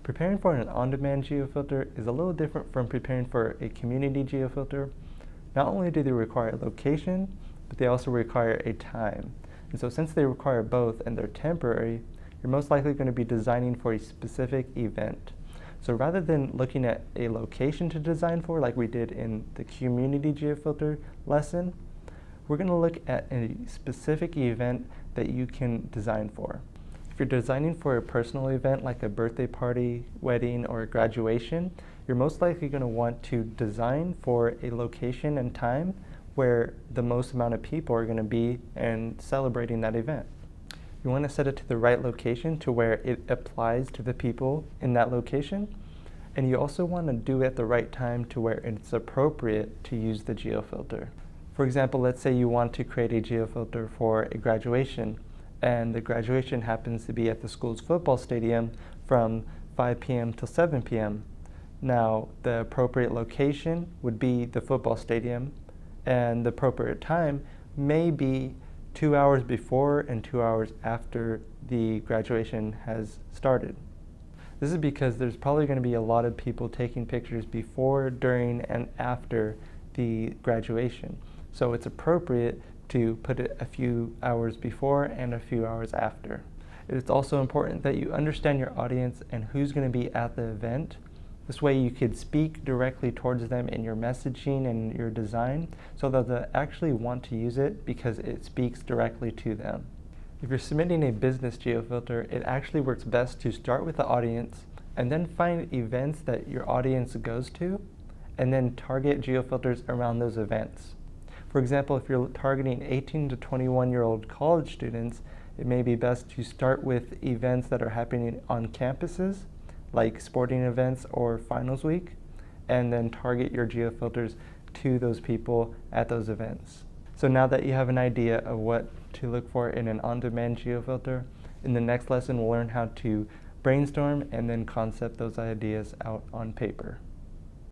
Preparing for an on-demand geofilter is a little different from preparing for a community geofilter. Not only do they require a location, but they also require a time. And so since they require both and they're temporary, you're most likely going to be designing for a specific event. So rather than looking at a location to design for, like we did in the community geofilter lesson, we're going to look at a specific event that you can design for. If you're designing for a personal event like a birthday party, wedding, or a graduation, you're most likely going to want to design for a location and time where the most amount of people are going to be and celebrating that event. You want to set it to the right location to where it applies to the people in that location, and you also want to do it at the right time to where it's appropriate to use the geofilter. For example, let's say you want to create a geofilter for a graduation, and the graduation happens to be at the school's football stadium from 5 p.m. till 7 p.m. Now, the appropriate location would be the football stadium, and the appropriate time may be 2 hours before and 2 hours after the graduation has started. This is because there's probably going to be a lot of people taking pictures before, during, and after the graduation. So it's appropriate to put it a few hours before and a few hours after. It's also important that you understand your audience and who's going to be at the event. This way you could speak directly towards them in your messaging and your design so that they actually want to use it because it speaks directly to them. If you're submitting a business geofilter, it actually works best to start with the audience and then find events that your audience goes to and then target geofilters around those events. For example, if you're targeting 18 to 21-year-old college students, it may be best to start with events that are happening on campuses, like sporting events or finals week, and then target your geofilters to those people at those events. So now that you have an idea of what to look for in an on-demand geofilter, in the next lesson we'll learn how to brainstorm and then concept those ideas out on paper.